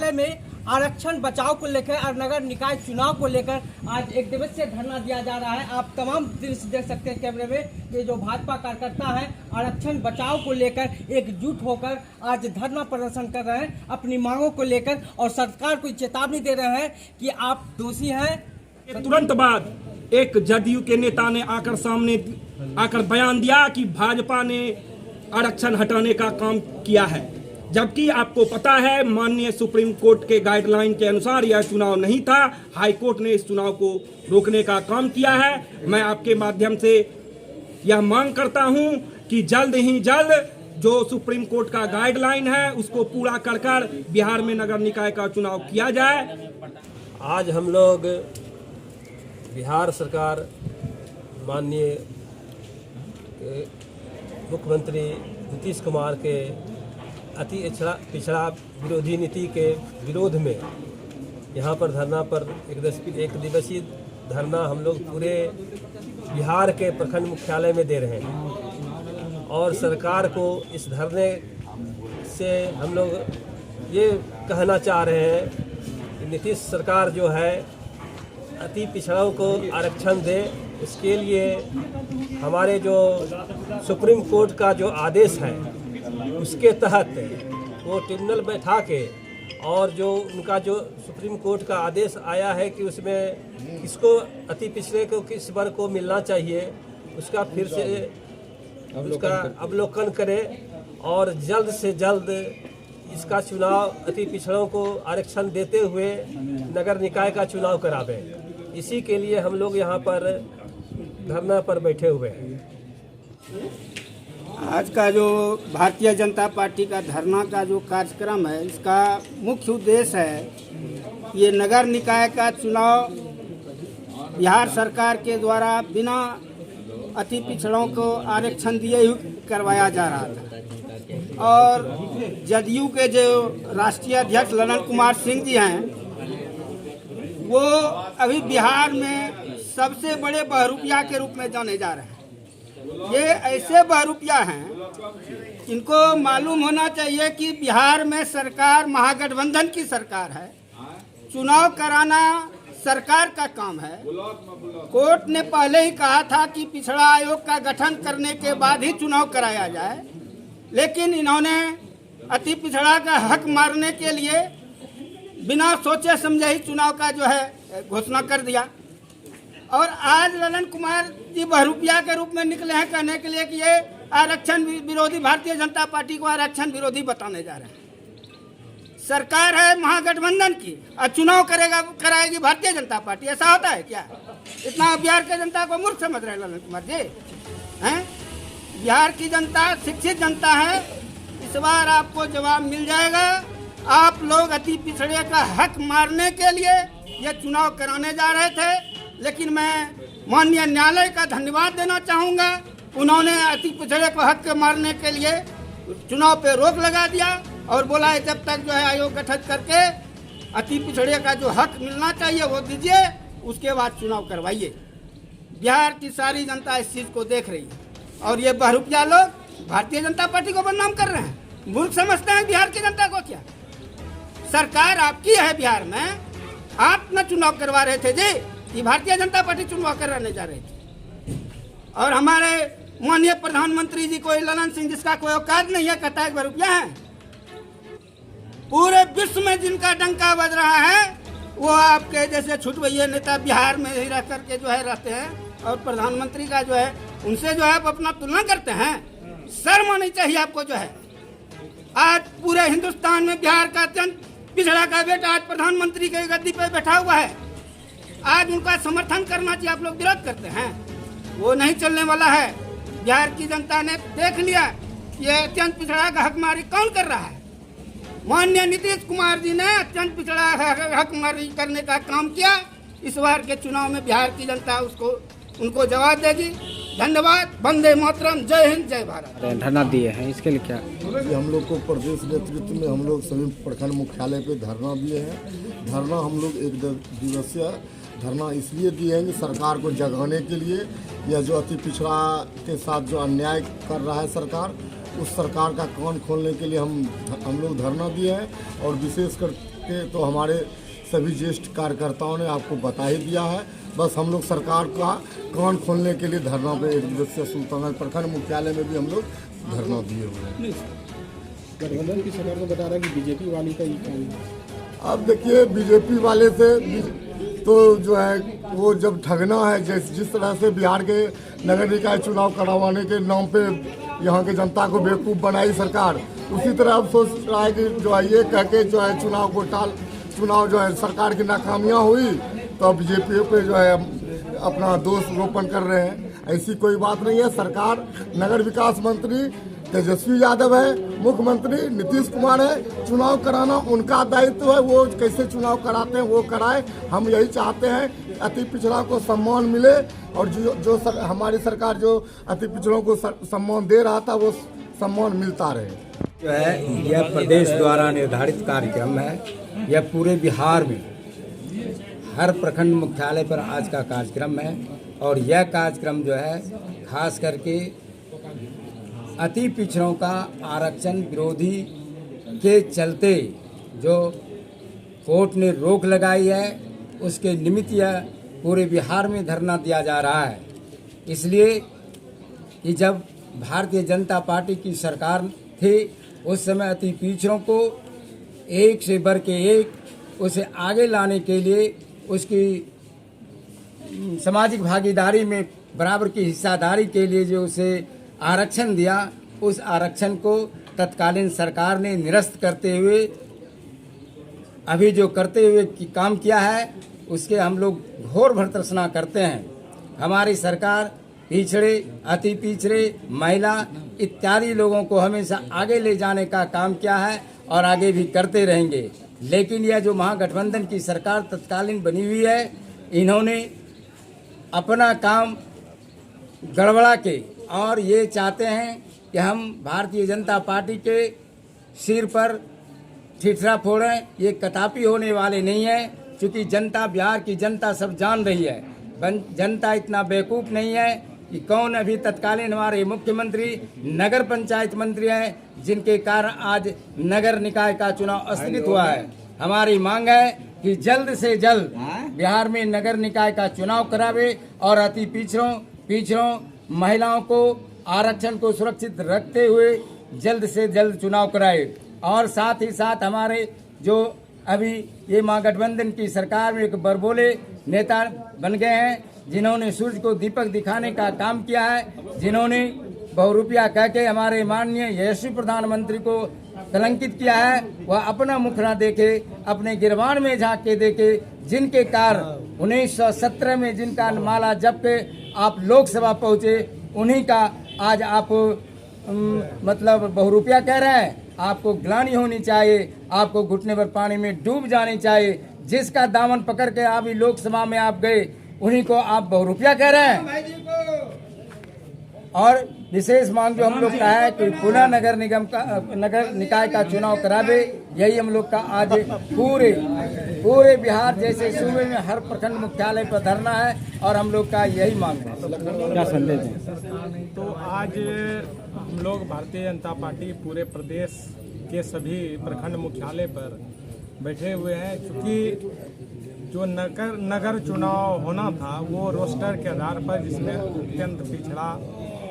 मुख्यालय में आरक्षण बचाव को लेकर और नगर निकाय चुनाव को लेकर आज एक दिवसीय धरना दिया जा रहा है। आप तमाम दृश्य देख सकते हैं कैमरे में। ये जो भाजपा कार्यकर्ता है आरक्षण बचाव को लेकर एकजुट होकर आज धरना प्रदर्शन कर रहे हैं अपनी मांगों को लेकर, और सरकार को चेतावनी दे रहे हैं कि आप दोषी हैं। तुरंत बाद एक जदयू के नेता ने सामने आकर बयान दिया कि भाजपा ने आरक्षण हटाने का काम किया है, जबकि आपको पता है माननीय सुप्रीम कोर्ट के गाइडलाइन के अनुसार यह चुनाव नहीं था। हाई कोर्ट ने इस चुनाव को रोकने का काम किया है। मैं आपके माध्यम से यह मांग करता हूं कि जल्द ही जल्द जो सुप्रीम कोर्ट का गाइडलाइन है उसको पूरा कर बिहार में नगर निकाय का चुनाव किया जाए। आज हम लोग बिहार सरकार माननीय मुख्यमंत्री नीतीश कुमार के अति पिछड़ा विरोधी नीति के विरोध में यहाँ पर धरना पर एक दिवसीय धरना हम लोग पूरे बिहार के प्रखंड मुख्यालय में दे रहे हैं। और सरकार को इस धरने से हम लोग ये कहना चाह रहे हैं कि नीतीश सरकार जो है अति पिछड़ों को आरक्षण दे। इसके लिए हमारे जो सुप्रीम कोर्ट का जो आदेश है उसके तहत वो ट्रिब्यूनल बैठा के, और जो उनका जो सुप्रीम कोर्ट का आदेश आया है कि उसमें किसको अति पिछड़े को किस वर्ग को मिलना चाहिए उसका फिर से उसका अवलोकन करें और जल्द से जल्द इसका चुनाव अति पिछड़ों को आरक्षण देते हुए नगर निकाय का चुनाव करावें। इसी के लिए हम लोग यहाँ पर धरना पर बैठे हुए हैं। आज का जो भारतीय जनता पार्टी का धरना का जो कार्यक्रम है, इसका मुख्य उद्देश्य है ये नगर निकाय का चुनाव बिहार सरकार के द्वारा बिना अति पिछड़ों को आरक्षण दिए हुए करवाया जा रहा था। और जदयू के जो राष्ट्रीय अध्यक्ष ललन कुमार सिंह जी हैं, वो अभी बिहार में सबसे बड़े बहरूपिया के रूप में जाने जा रहे हैं। ये ऐसे बहरूपिया हैं इनको मालूम होना चाहिए कि बिहार में सरकार महागठबंधन की सरकार है। चुनाव कराना सरकार का काम है। कोर्ट ने पहले ही कहा था कि पिछड़ा आयोग का गठन करने के बाद ही चुनाव कराया जाए, लेकिन इन्होंने अति पिछड़ा का हक मारने के लिए बिना सोचे समझे ही चुनाव का जो है घोषणा कर दिया। और आज ललन कुमार जी बहरूपिया के रूप में निकले हैं कहने के लिए कि ये आरक्षण विरोधी, भारतीय जनता पार्टी को आरक्षण विरोधी बताने जा रहे हैं। सरकार है महागठबंधन की और चुनाव कराएगी भारतीय जनता पार्टी। ऐसा होता है क्या? इतना बिहार की जनता को मूर्ख समझ रहे हैं ललन कुमार जी हैं? बिहार की जनता शिक्षित जनता है। इस बार आपको जवाब मिल जाएगा। आप लोग अति पिछड़े का हक मारने के लिए ये चुनाव कराने जा रहे थे, लेकिन मैं माननीय न्यायालय का धन्यवाद देना चाहूँगा। उन्होंने अति पिछड़े को हक मारने के लिए चुनाव पे रोक लगा दिया और बोला है जब तक जो है आयोग गठित करके अति पिछड़े का जो हक मिलना चाहिए वो दीजिए, उसके बाद चुनाव करवाइए। बिहार की सारी जनता इस चीज़ को देख रही है और ये बहरूपिया लोग भारतीय जनता पार्टी को बदनाम कर रहे हैं। मूर्ख समझते हैं बिहार की जनता को। क्या सरकार आपकी है बिहार में? आप न चुनाव करवा रहे थे जी, ये भारतीय जनता पार्टी चुनाव कराने जा रही थी। और हमारे माननीय प्रधानमंत्री जी को ललन सिंह, जिसका कोई औकात नहीं है, कहता है बहरूपिया है। पूरे विश्व में जिनका डंका बज रहा है वो आपके जैसे छुटवैये नेता बिहार में ही रह करके जो है रहते हैं, और प्रधानमंत्री का जो है उनसे जो है आप अपना तुलना करते हैं। शर्म आनी चाहिए आपको। जो है आज पूरे हिंदुस्तान में बिहार का अत्यंत पिछड़ा का बेटा आज प्रधानमंत्री के गद्दी पे बैठा हुआ है। आज उनका समर्थन करना चाहिए। आप लोग विरोध करते हैं, वो नहीं चलने वाला है। बिहार की जनता ने देख लिया ये अत्यंत पिछड़ा का हकमारी कौन कर रहा है। माननीय नीतीश कुमार जी ने अत्यंत पिछड़ा हकमारी करने का काम किया। इस बार के चुनाव में बिहार की जनता उनको जवाब देगी। धन्यवाद। वंदे मातरम। जय हिंद, जय भारत। धरना दिए हैं, इसके लिए क्या? हम लोग को प्रदेश नेतृत्व में हम लोग सभी प्रखंड मुख्यालय पे धरना दिए हैं। धरना हम लोग एक दिवसीय धरना इसलिए दिए हैं कि सरकार को जगाने के लिए, यह जो अति पिछड़ा के साथ जो अन्याय कर रहा है सरकार, उस सरकार का कान खोलने के लिए हम लोग धरना दिए हैं। और विशेषकर के तो हमारे सभी ज्येष्ठ कार्यकर्ताओं ने आपको बता ही दिया है। बस हम लोग सरकार का कान खोलने के लिए धरना पे एक दिवसीय सुल्तानगंज प्रखंड मुख्यालय में भी हम लोग धरना दिए हुए हैं। गठबंधन की सरकार को बता रहा है कि बीजेपी वाली का ही काम है। अब देखिए बीजेपी वाले से तो जो है वो जब ठगना है, जिस तरह से बिहार के नगर निकाय चुनाव करवाने के नाम पे यहाँ के जनता को बेवकूफ़ बनाई सरकार, उसी तरह अब सोच रहा है कि जो है ये कह के जो है चुनाव जो है सरकार की नाकामियाँ हुई तो अब बीजेपी पे जो है अपना दोष रोपण कर रहे हैं। ऐसी कोई बात नहीं है। सरकार नगर विकास मंत्री तेजस्वी यादव है, मुख्यमंत्री नीतीश कुमार है, चुनाव कराना उनका दायित्व है। वो कैसे चुनाव कराते हैं वो कराए। हम यही चाहते हैं अति पिछड़ा को सम्मान मिले और हमारी सरकार जो अति पिछड़ों को सम्मान दे रहा था वो सम्मान मिलता रहे। जो है यह प्रदेश द्वारा निर्धारित कार्यक्रम है। यह पूरे बिहार में हर प्रखंड मुख्यालय पर आज का कार्यक्रम है और यह कार्यक्रम जो है खास करके अति पिछड़ों का आरक्षण विरोधी के चलते जो कोर्ट ने रोक लगाई है उसके निमित्त यह पूरे बिहार में धरना दिया जा रहा है। इसलिए कि जब भारतीय जनता पार्टी की सरकार थी उस समय अति पिछड़ों को एक से बढ़ के एक उसे आगे लाने के लिए उसकी सामाजिक भागीदारी में बराबर की हिस्सेदारी के लिए जो उसे आरक्षण दिया, उस आरक्षण को तत्कालीन सरकार ने निरस्त करते हुए अभी जो करते हुए काम किया है उसके हम लोग घोर भर्त्सना करते हैं। हमारी सरकार पिछड़े, अति पिछड़े, महिला इत्यादि लोगों को हमेशा आगे ले जाने का काम किया है और आगे भी करते रहेंगे। लेकिन यह जो महागठबंधन की सरकार तत्कालीन बनी हुई है, इन्होंने अपना काम गड़बड़ा के और ये चाहते हैं कि हम भारतीय जनता पार्टी के सिर पर ठिठरा फोड़ें। ये कदापि होने वाले नहीं है, क्योंकि जनता, बिहार की जनता सब जान रही है। जनता इतना बेवकूफ़ नहीं है कि कौन अभी तत्कालीन हमारे मुख्यमंत्री नगर पंचायत मंत्री हैं जिनके कारण आज नगर निकाय का चुनाव स्थगित हुआ है। हमारी मांग है कि जल्द से जल्द बिहार में नगर निकाय का चुनाव करावे और अति पिछड़ों महिलाओं को आरक्षण को सुरक्षित रखते हुए जल्द से जल्द चुनाव कराए। और साथ ही साथ हमारे जो अभी ये महागठबंधन की सरकार में एक बरबोले नेता बन गए हैं, जिन्होंने सूर्य को दीपक दिखाने का काम किया है, जिन्होंने बहुरूपिया कह के हमारे माननीय यशस्वी प्रधानमंत्री को कलंकित किया है, वह अपना मुख ना देखे, अपने गिरबान में झांक के देखे, जिनके कारण 1917 में जिनका माला जप के आप लोकसभा पहुंचे, उन्हीं का आज आप मतलब बहुरूपिया कह रहे हैं। आपको ग्लानि होनी चाहिए, आपको घुटने पर पानी में डूब जानी चाहिए। जिसका दामन पकड़ के आप लोकसभा में आप गए, उन्हीं को आप बहुरूपिया कह रहे हैं। और विशेष मांग जो हम लोग का है कि पुनः नगर निकाय का चुनाव करावे। यही हम लोग का आज पूरे बिहार जैसे सूबे में हर प्रखंड मुख्यालय पर धरना है और हम लोग का यही मांग है। क्या संदेश है? तो आज हम लोग भारतीय जनता पार्टी पूरे प्रदेश के सभी प्रखंड मुख्यालय पर बैठे हुए हैं, क्योंकि जो नगर चुनाव होना था वो रोस्टर के आधार पर, जिसमें अत्यंत पिछड़ा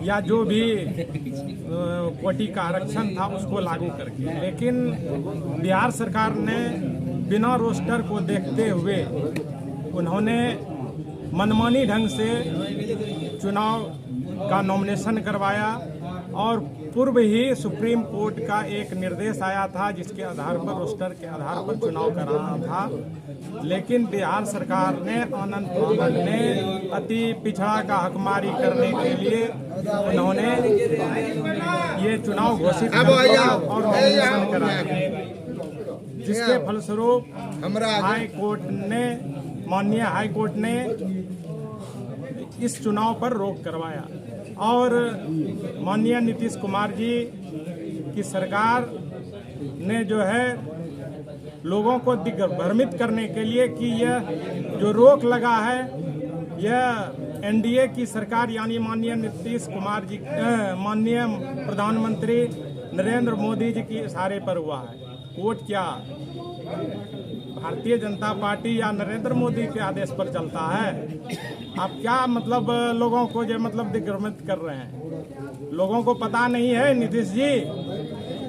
या जो भी कोटि का आरक्षण था उसको लागू करके, लेकिन बिहार सरकार ने बिना रोस्टर को देखते हुए उन्होंने मनमानी ढंग से चुनाव का नॉमिनेशन करवाया और पूर्व ही सुप्रीम कोर्ट का एक निर्देश आया था जिसके आधार पर रोस्टर के आधार पर चुनाव कराना था। लेकिन बिहार सरकार ने आनंद पावन ने अति पिछड़ा का हकमारी करने के लिए उन्होंने ये चुनाव घोषित किया और नॉमिनेशन कराया, जिसके फलस्वरूप माननीय हाई कोर्ट ने इस चुनाव पर रोक करवाया और माननीय नीतीश कुमार जी की सरकार ने जो है लोगों को दिग्भ्रमित करने के लिए कि यह जो रोक लगा है यह एनडीए की सरकार यानी माननीय नीतीश कुमार जी, माननीय प्रधानमंत्री नरेंद्र मोदी जी के इशारे पर हुआ है। वोट क्या भारतीय जनता पार्टी या नरेंद्र मोदी के आदेश पर चलता है। आप क्या मतलब लोगों को जो मतलब दिग्भ्रमित कर रहे हैं? लोगों को पता नहीं है नीतीश जी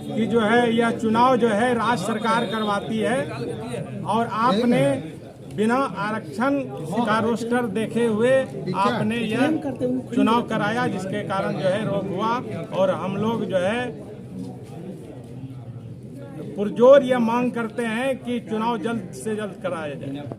कि जो है यह चुनाव जो है राज्य सरकार करवाती है और आपने बिना आरक्षण का रोस्टर देखे हुए आपने यह चुनाव कराया, जिसके कारण जो है रोक हुआ और हम लोग जो है पुरजोर यह मांग करते हैं कि चुनाव जल्द से जल्द कराया जाए।